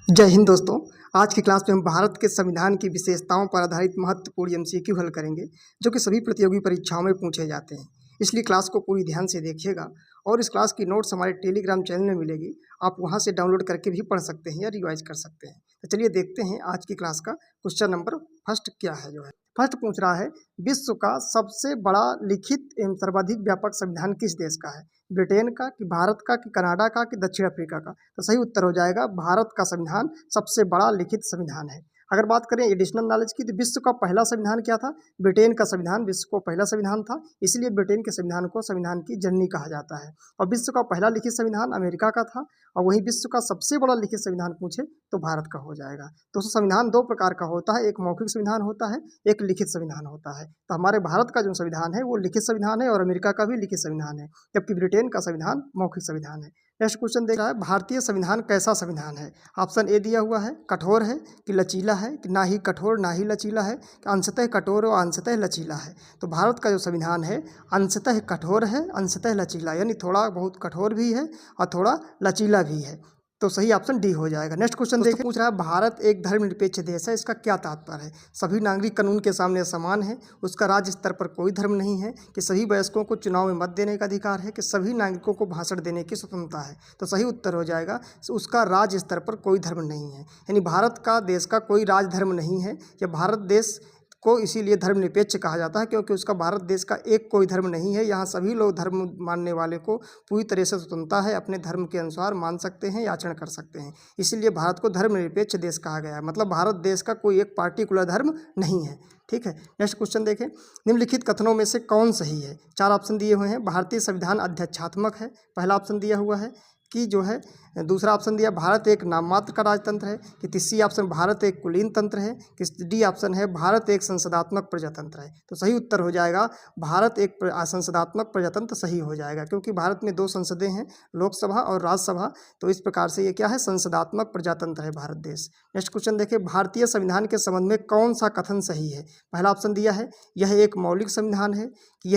जय हिंद दोस्तों। आज की क्लास में हम भारत के संविधान की विशेषताओं पर आधारित महत्वपूर्ण एमसीक्यू हल करेंगे जो कि सभी प्रतियोगी परीक्षाओं में पूछे जाते हैं। इसलिए क्लास को पूरी ध्यान से देखिएगा और इस क्लास की नोट्स हमारे टेलीग्राम चैनल में मिलेगी। आप वहां से डाउनलोड करके भी पढ़ सकते हैं या रिवाइज कर सकते हैं। तो चलिए देखते हैं आज की क्लास का क्वेश्चन नंबर फर्स्ट क्या है। फर्स्ट पूछ रहा है, विश्व का सबसे बड़ा लिखित एवं सर्वाधिक व्यापक संविधान किस देश का है? ब्रिटेन का, कि भारत का, कि कनाडा का, कि दक्षिण अफ्रीका का? तो सही उत्तर हो जाएगा भारत का संविधान सबसे बड़ा लिखित संविधान है। अगर बात करें एडिशनल नॉलेज की, तो विश्व का पहला संविधान क्या था? ब्रिटेन का संविधान विश्व को पहला संविधान था, इसलिए ब्रिटेन के संविधान को संविधान की जननी कहा जाता है। और विश्व का पहला लिखित संविधान अमेरिका का था, और वहीं विश्व का सबसे बड़ा लिखित संविधान पूछे तो भारत का हो जाएगा। तो संविधान दो प्रकार का होता है, एक मौखिक संविधान होता है, एक लिखित संविधान होता है। तो हमारे भारत का जो संविधान है वो लिखित संविधान है और अमेरिका का भी लिखित संविधान है, जबकि ब्रिटेन का संविधान मौखिक संविधान है। नेक्स्ट क्वेश्चन देख रहा है, भारतीय संविधान कैसा संविधान है? ऑप्शन ए दिया हुआ है, कठोर है, कि लचीला है, कि ना ही कठोर ना ही लचीला है, कि अंशतः कठोर और अंशतः लचीला है? तो भारत का जो संविधान है अंशतः कठोर है, अंशतः लचीला, यानी थोड़ा बहुत कठोर भी है और थोड़ा लचीला भी है। तो सही ऑप्शन डी हो जाएगा। नेक्स्ट क्वेश्चन देखिए, पूछ रहा है भारत एक धर्मनिरपेक्ष देश है, इसका क्या तात्पर्य है? सभी नागरिक कानून के सामने समान है, उसका राज्य स्तर पर कोई धर्म नहीं है, कि सभी वयस्कों को चुनाव में मत देने का अधिकार है, कि सभी नागरिकों को भाषण देने की स्वतंत्रता है? तो सही उत्तर हो जाएगा उसका राज्य स्तर पर कोई धर्म नहीं है, यानी भारत का देश का कोई राज धर्म नहीं है। यह भारत देश को इसीलिए धर्मनिरपेक्ष कहा जाता है क्योंकि उसका भारत देश का एक कोई धर्म नहीं है। यहाँ सभी लोग धर्म मानने वाले को पूरी तरह से स्वतंत्रता है, अपने धर्म के अनुसार मान सकते हैं या आचरण कर सकते हैं, इसीलिए भारत को धर्मनिरपेक्ष देश कहा गया है। मतलब भारत देश का कोई एक पार्टिकुलर धर्म नहीं है। ठीक है, नेक्स्ट क्वेश्चन देखें, निम्नलिखित कथनों में से कौन सही है? चार ऑप्शन दिए हुए हैं। भारतीय संविधान अध्यक्षात्मक है, पहला ऑप्शन दिया हुआ है, कि जो है दूसरा ऑप्शन दिया भारत एक नाम मात्र का राजतंत्र है, कि तीसरी ऑप्शन भारत एक कुलीन तंत्र है, कि डी ऑप्शन है भारत एक संसदात्मक प्रजातंत्र है? तो सही उत्तर हो जाएगा भारत एक संसदात्मक प्रजातंत्र सही हो जाएगा, क्योंकि भारत में दो संसदें हैं, लोकसभा और राज्यसभा। तो इस प्रकार से ये क्या है, संसदात्मक प्रजातंत्र है भारत देश। नेक्स्ट क्वेश्चन देखिए, भारतीय संविधान के संबंध में कौन सा कथन सही है? पहला ऑप्शन दिया है यह एक मौलिक संविधान है, कि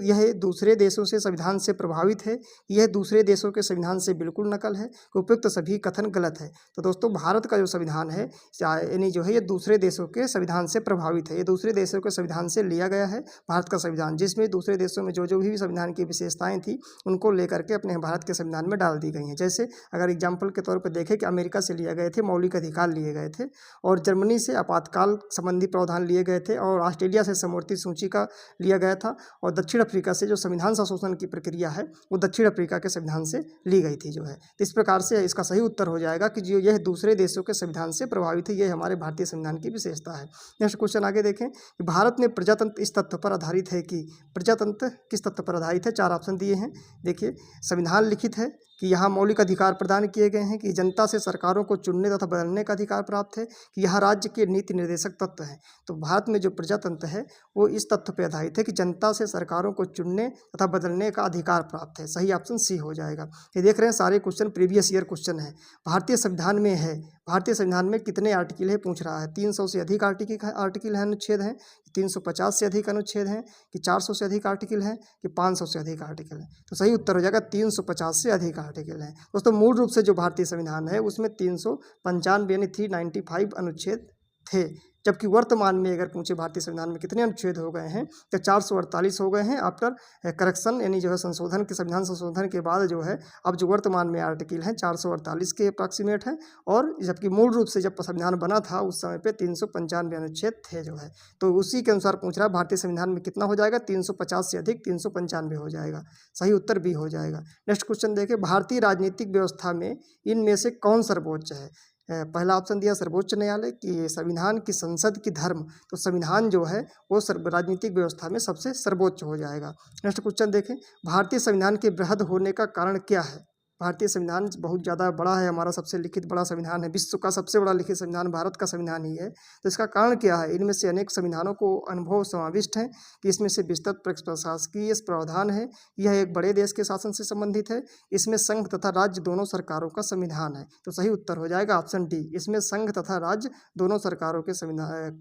यह दूसरे देशों से संविधान से प्रभावित है, यह दूसरे देशों के संविधान से बिल्कुल नकल है, कि उपयुक्त सभी कथन गलत है? तो दोस्तों भारत का जो संविधान है यानी जो है ये दूसरे देशों के संविधान से प्रभावित है, ये दूसरे देशों के संविधान से लिया गया है भारत का संविधान, जिसमें दूसरे देशों में जो भी संविधान की विशेषताएं थी उनको लेकर के अपने भारत के संविधान में डाल दी गई हैं। जैसे अगर एग्जाम्पल के तौर पर देखें कि अमेरिका से लिए गए थे मौलिक अधिकार लिए गए थे, और जर्मनी से आपातकाल संबंधी प्रावधान लिए गए थे, और ऑस्ट्रेलिया से समवर्ती सूची का लिया गया था, और दक्षिण अफ्रीका से जो संविधान संशोधन की प्रक्रिया है वो दक्षिण अफ्रीका के संविधान से ली गई थी जो है। तो इस प्रकार से इसका सही उत्तर हो जाएगा कि जो यह दूसरे देशों के संविधान से प्रभावित है, यह हमारे भारतीय संविधान की विशेषता है। नेक्स्ट क्वेश्चन आगे देखें कि भारत में प्रजातंत्र इस तथ्य पर आधारित है कि प्रजातंत्र किस तथ्य पर आधारित है? चार ऑप्शन दिए हैं। देखिए, संविधान लिखित है, कि यहाँ मौलिक अधिकार प्रदान किए गए हैं, कि जनता से सरकारों को चुनने तथा बदलने का अधिकार प्राप्त है, कि यह राज्य के नीति निर्देशक तत्व है। तो भारत में जो प्रजातंत्र है वो इस तथ्य पर आधारित है कि जनता से सरकारों को चुनने तथा बदलने का अधिकार प्राप्त है। सही ऑप्शन सी हो जाएगा। ये देख रहे हैं सारे क्वेश्चन प्रीवियस ईयर क्वेश्चन है। भारतीय संविधान में है, भारतीय संविधान में कितने आर्टिकल है पूछ रहा है। 300 से अधिक आर्टिकल है, अनुच्छेद हैं, 350 से अधिक अनुच्छेद हैं, कि 400 से अधिक आर्टिकल हैं, कि 500 से अधिक आर्टिकल हैं? तो सही उत्तर हो जाएगा 350 से अधिक आर्टिकल हैं। दोस्तों मूल रूप से जो भारतीय संविधान है उसमें 395 यानी 395 अनुच्छेद थे, जबकि वर्तमान में अगर पूछे भारतीय संविधान में कितने अनुच्छेद हो गए हैं तो 448 हो गए हैं आफ्टर करेक्शन, यानी जो है संशोधन के संविधान संशोधन के बाद जो है अब जो वर्तमान में आर्टिकल हैं 448 के अप्रॉक्सीमेट हैं, और जबकि मूल रूप से जब संविधान बना था उस समय पे 395 अनुच्छेद थे जो है। तो उसी के अनुसार पूछ रहा है भारतीय संविधान में कितना हो जाएगा? 350 से अधिक 395 हो जाएगा। सही उत्तर भी हो जाएगा। नेक्स्ट क्वेश्चन देखें, भारतीय राजनीतिक व्यवस्था में इनमें से कौन सर्वोच्च है? पहला ऑप्शन दिया सर्वोच्च न्यायालय, कि संविधान की संसद की धर्म, तो संविधान जो है वो राजनीतिक व्यवस्था में सबसे सर्वोच्च हो जाएगा। नेक्स्ट क्वेश्चन देखें, भारतीय संविधान के बृहद होने का कारण क्या है? भारतीय संविधान बहुत ज़्यादा बड़ा है, हमारा सबसे लिखित बड़ा संविधान है, विश्व का सबसे बड़ा लिखित संविधान भारत का संविधान ही है। तो इसका कारण क्या है? इनमें से अनेक संविधानों को अनुभव समाविष्ट है, कि इसमें से विस्तृत प्रशासकीय प्रावधान है, यह एक बड़े देश के शासन से संबंधित है, इसमें संघ तथा राज्य दोनों सरकारों का संविधान है। तो सही उत्तर हो जाएगा ऑप्शन डी, इसमें संघ तथा राज्य दोनों सरकारों के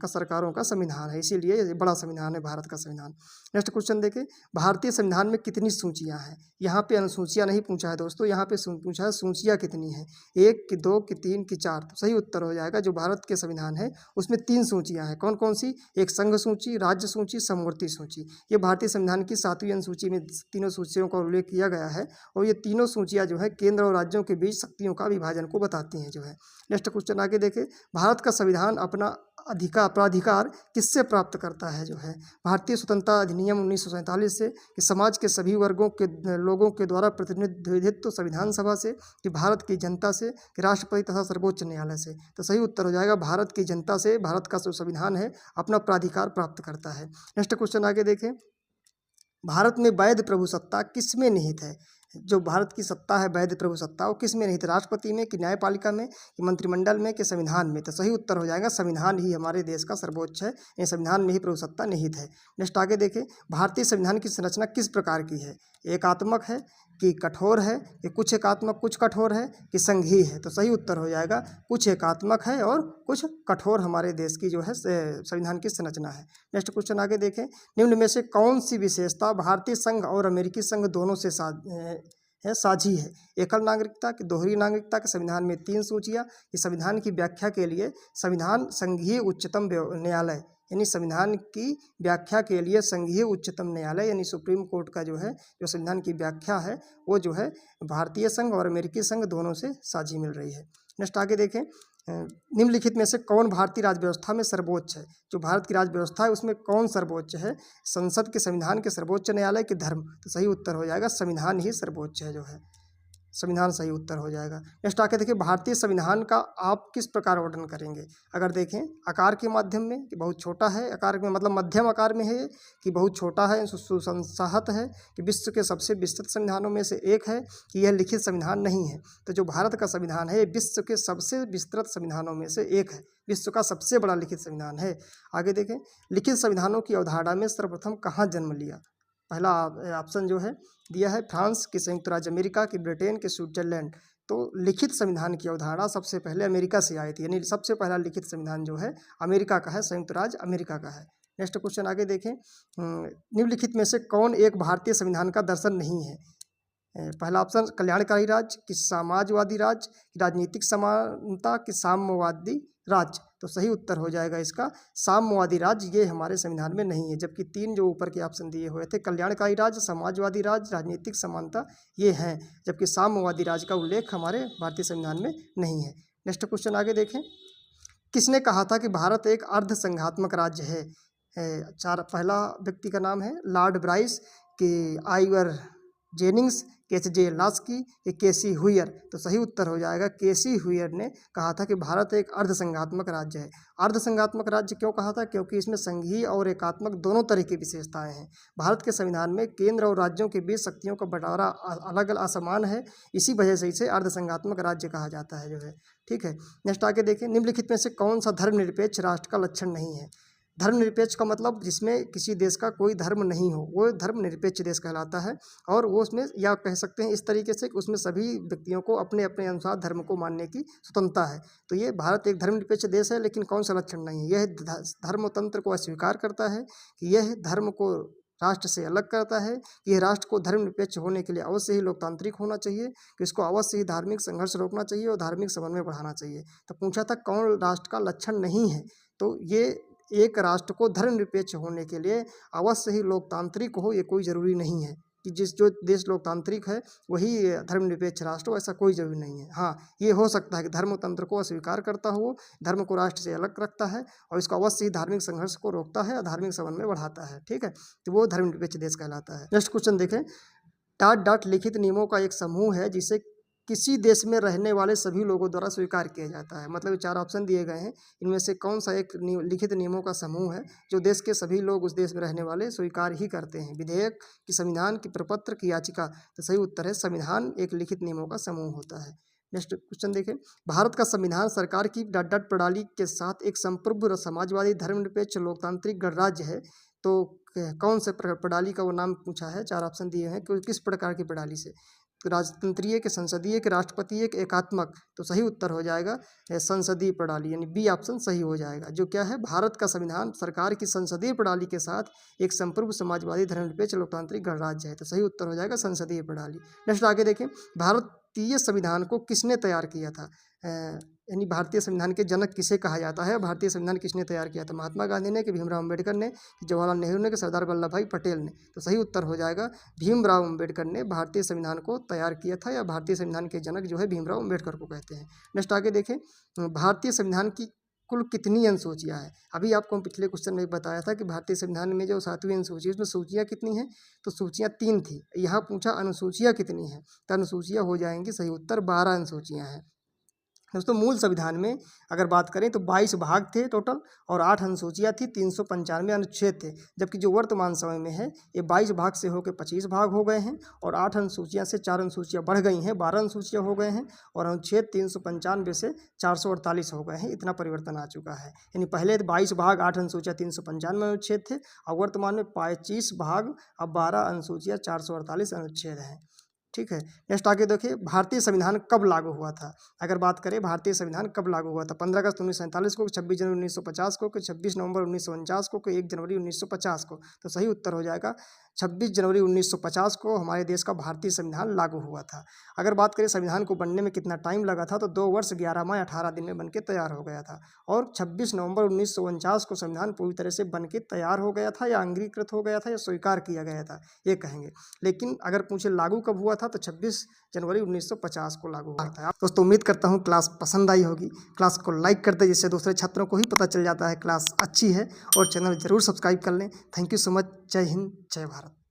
सरकारों का संविधान है, इसीलिए ये बड़ा संविधान है भारत का संविधान। नेक्स्ट क्वेश्चन देखें, भारतीय संविधान में कितनी सूचियाँ हैं? यहाँ पे अनुसूचियाँ नहीं पूछा है दोस्तों, यहाँ यहाँ पे पूछा है सूचियाँ कितनी हैं, 1 की 2 की 3 की 4। तो सही उत्तर हो जाएगा जो भारत के संविधान है उसमें 3 सूचियाँ हैं। कौन कौन सी? एक संघ सूची, राज्य सूची, समवर्ती सूची। ये भारतीय संविधान की 7वीं अनुसूची में तीनों सूचियों का उल्लेख किया गया है और ये तीनों सूचियाँ जो है केंद्र और राज्यों के बीच शक्तियों का विभाजन को बताती हैं जो है। नेक्स्ट क्वेश्चन आगे देखें, भारत का संविधान अपना प्राधिकार किससे प्राप्त करता है जो है? भारतीय स्वतंत्रता अधिनियम 1947 से, कि समाज के सभी वर्गों के लोगों के द्वारा प्रतिनिधित्व संविधान सभा से, कि भारत की जनता से, कि राष्ट्रपति तथा सर्वोच्च न्यायालय से। तो सही उत्तर हो जाएगा भारत की जनता से भारत का जो संविधान है अपना प्राधिकार प्राप्त करता है। नेक्स्ट क्वेश्चन आगे देखें, भारत में वैध प्रभुसत्ता किस में निहित है? जो भारत की सत्ता है वैध प्रभुसत्ता वो किस में निहित है? राष्ट्रपति में, कि न्यायपालिका में, कि मंत्रिमंडल में, कि संविधान में? तो सही उत्तर हो जाएगा संविधान ही हमारे देश का सर्वोच्च है, ये संविधान में ही प्रभुसत्ता निहित है। नेक्स्ट आगे देखें, भारतीय संविधान की संरचना किस प्रकार की है? एकात्मक है, कि कठोर है, कि कुछ एकात्मक कुछ कठोर है, कि संघीय है? तो सही उत्तर हो जाएगा कुछ एकात्मक है और कुछ कठोर हमारे देश की जो है संविधान की संरचना है। नेक्स्ट क्वेश्चन आगे देखें, निम्न में से कौन सी विशेषता भारतीय संघ और अमेरिकी संघ दोनों से साझी है? एकल नागरिकता, की दोहरी नागरिकता, के संविधान में 3 सूचियाँ, कि संविधान की व्याख्या के लिए संविधान संघीय उच्चतम न्यायालय, यानी संविधान की व्याख्या के लिए संघीय उच्चतम न्यायालय यानी सुप्रीम कोर्ट का जो है जो संविधान की व्याख्या है वो जो है भारतीय संघ और अमेरिकी संघ दोनों से साझी मिल रही है। नेक्स्ट आगे देखें, निम्नलिखित में से कौन भारतीय राज्य व्यवस्था में सर्वोच्च है? जो भारत की राज्य व्यवस्था है उसमें कौन सर्वोच्च है? संसद के, संविधान के, सर्वोच्च न्यायालय के, धर्म? तो सही उत्तर हो जाएगा संविधान ही सर्वोच्च है जो है, संविधान सही उत्तर हो जाएगा। नेक्स्ट आके देखिए, भारतीय संविधान का आप किस प्रकार वर्णन करेंगे? अगर देखें आकार के माध्यम में, कि बहुत छोटा है आकार में, मतलब मध्यम आकार में है, कि बहुत छोटा है, सुसंसहत है, कि विश्व के सबसे विस्तृत संविधानों में से एक है, कि यह लिखित संविधान नहीं है? तो जो भारत का संविधान है विश्व के सबसे विस्तृत संविधानों में से एक है, विश्व का सबसे बड़ा लिखित संविधान है। आगे देखें, लिखित संविधानों की अवधारणा में सर्वप्रथम कहाँ जन्म लिया? पहला ऑप्शन जो है दिया है फ्रांस, की संयुक्त राज्य अमेरिका, की ब्रिटेन, के स्विट्जरलैंड। तो लिखित संविधान की अवधारणा सबसे पहले अमेरिका से आई थी, यानी सबसे पहला लिखित संविधान जो है अमेरिका का है, संयुक्त राज्य अमेरिका का है। नेक्स्ट क्वेश्चन आगे देखें, निम्नलिखित में से कौन एक भारतीय संविधान का दर्शन नहीं है? पहला ऑप्शन कल्याणकारी राज्य, कि समाजवादी राज्य, कि राजनीतिक समानता, कि साम्यवादी राज्य? तो सही उत्तर हो जाएगा इसका साम्यवादी राज्य, ये हमारे संविधान में नहीं है। जबकि 3 जो ऊपर के ऑप्शन दिए हुए थे कल्याणकारी राज्य, समाजवादी राज्य, राजनीतिक समानता, ये हैं, जबकि साम्यवादी राज्य का उल्लेख हमारे भारतीय संविधान में नहीं है। नेक्स्ट क्वेश्चन आगे देखें, किसने कहा था कि भारत एक अर्ध संघात्मक राज्य है? पहला व्यक्ति का नाम है लॉर्ड ब्राइस, कि आइवर जेनिंग्स, के एच.जे. Laski, KC where? तो सही उत्तर हो जाएगा केसी हुयर ने कहा था कि भारत एक अर्धसंघात्मक राज्य है। अर्धसंघात्मक राज्य क्यों कहा था? क्योंकि इसमें संघीय और एकात्मक दोनों तरह की विशेषताएं हैं। भारत के संविधान में केंद्र और राज्यों के बीच शक्तियों का बंटवारा अलग अलग असमान है, इसी वजह से इसे अर्धसंघात्मक राज्य कहा जाता है जो है। ठीक है, नेक्स्ट आगे देखें, निम्नलिखित में से कौन सा धर्मनिरपेक्ष राष्ट्र का लक्षण नहीं है? धर्मनिरपेक्ष का मतलब जिसमें किसी देश का कोई धर्म नहीं हो वो धर्मनिरपेक्ष देश कहलाता है। और वो उसमें या कह सकते हैं इस तरीके से कि उसमें सभी व्यक्तियों को अपने अपने अनुसार धर्म को मानने की स्वतंत्रता है। तो ये भारत एक धर्मनिरपेक्ष देश है, लेकिन कौन सा लक्षण नहीं है? यह धर्मतंत्र को अस्वीकार करता है, कि यह धर्म को राष्ट्र से अलग करता है, कि यह राष्ट्र को धर्मनिरपेक्ष होने के लिए अवश्य ही लोकतांत्रिक होना चाहिए, कि इसको अवश्य ही धार्मिक संघर्ष रोकना चाहिए और धार्मिक समन्वय बढ़ाना चाहिए। तो पूछा था कौन राष्ट्र का लक्षण नहीं है, तो ये एक राष्ट्र को धर्मनिरपेक्ष होने के लिए अवश्य ही लोकतांत्रिक हो, ये कोई ज़रूरी नहीं है कि जो देश लोकतांत्रिक है वही धर्मनिरपेक्ष राष्ट्र हो, ऐसा कोई ज़रूरी नहीं है। हाँ, ये हो सकता है कि धर्मतंत्र को अस्वीकार करता हो, धर्म को राष्ट्र से अलग रखता है और इसको अवश्य ही धार्मिक संघर्ष को रोकता है और धार्मिक समन्वय बढ़ाता है। ठीक है, तो वो धर्मनिरपेक्ष देश कहलाता है। नेक्स्ट क्वेश्चन देखें, डॉट लिखित नियमों का एक समूह है जिसे किसी देश में रहने वाले सभी लोगों द्वारा स्वीकार किया जाता है। मतलब 4 ऑप्शन दिए गए हैं, इनमें से कौन सा एक लिखित नियमों का समूह है जो देश के सभी लोग उस देश में रहने वाले स्वीकार ही करते हैं? विधेयक, की संविधान, की प्रपत्र, की याचिका? तो सही उत्तर है संविधान एक लिखित नियमों का समूह होता है। नेक्स्ट क्वेश्चन देखें, भारत का संविधान सरकार की डॉट प्रणाली के साथ एक संप्रभु समाजवादी धर्मनिरपेक्ष लोकतांत्रिक गणराज्य है। तो कौन से प्रणाली का वो नाम पूछा है? 4 ऑप्शन दिए हैं कि किस प्रकार की प्रणाली से? तो राजतंत्रीय, के संसदीय, के राष्ट्रपतीय, के एकात्मक? तो सही उत्तर हो जाएगा संसदीय प्रणाली, यानी बी ऑप्शन सही हो जाएगा। जो क्या है, भारत का संविधान सरकार की संसदीय प्रणाली के साथ एक संप्रभु समाजवादी धर्मनिरपेक्ष लोकतांत्रिक गणराज्य है। तो सही उत्तर हो जाएगा संसदीय प्रणाली। नेक्स्ट आगे देखें, भारत भारतीय संविधान को किसने तैयार किया था? यानी भारतीय संविधान के जनक किसे कहा जाता है? भारतीय संविधान किसने तैयार किया था? महात्मा गांधी ने, कि भीमराव अम्बेडकर ने, कि जवाहरलाल नेहरू ने, कि सरदार वल्लभ भाई पटेल ने? तो सही उत्तर हो जाएगा भीमराव अम्बेडकर ने भारतीय संविधान को तैयार किया था, या भारतीय संविधान के जनक जो है भीमराव अम्बेडकर को कहते हैं। नेक्स्ट आगे देखें, भारतीय संविधान की कुल कितनी अनुसूचियाँ हैं? अभी आपको हम पिछले क्वेश्चन में बताया था कि भारतीय संविधान में जो 7वीं अनुसूची है उसमें सूचियाँ कितनी हैं? तो सूचियाँ 3 थी। यहाँ पूछा अनुसूचियाँ कितनी हैं, तो अनुसूचियाँ हो जाएंगी, सही उत्तर 12 अनुसूचियाँ हैं। दोस्तों मूल संविधान में अगर बात करें तो 22 भाग थे टोटल, और 8 अनुसूचियाँ थी, 395 अनुच्छेद थे। जबकि जो वर्तमान समय में है ये 22 भाग से होकर 25 भाग हो गए हैं, और 8 अनुसूचियाँ से 4 अनुसूचियाँ बढ़ गई हैं, 12 अनुसूचियाँ हो गए हैं, और अनुच्छेद 395 से 448 हो गए हैं। इतना परिवर्तन आ चुका है। यानी पहले 22 भाग 8 अनुसूचियाँ 395 अनुच्छेद थे, और वर्तमान में 25 भाग अब 12 अनुसूचियाँ 448 अनुच्छेद हैं। ठीक है। नेक्स्ट आगे देखिए, भारतीय संविधान कब लागू हुआ था? अगर बात करें भारतीय संविधान कब लागू हुआ था, 15 अगस्त 1947 को, 26 जनवरी 1950 को, 26 नवंबर 1949 को, 1 जनवरी 1950 को? तो सही उत्तर हो जाएगा 26 जनवरी 1950 को हमारे देश का भारतीय संविधान लागू हुआ था। अगर बात करें संविधान को बनने में कितना टाइम लगा था, तो 2 वर्ष 11 माह 18 दिन में बनके तैयार हो गया था। और 26 नवंबर 1949 को संविधान पूरी तरह से बनके तैयार हो गया था, या अंगीकृत हो गया था, या स्वीकार किया गया था, ये कहेंगे। लेकिन अगर पूछे लागू कब हुआ था, तो 26 जनवरी 1950 को लागू हुआ था। दोस्तों उम्मीद करता हूँ क्लास पसंद आई होगी। क्लास को लाइक कर दें, जिससे दूसरे छात्रों को ही पता चल जाता है क्लास अच्छी है, और चैनल जरूर सब्सक्राइब कर लें। Thank you so much. जय हिंद, जय भारत।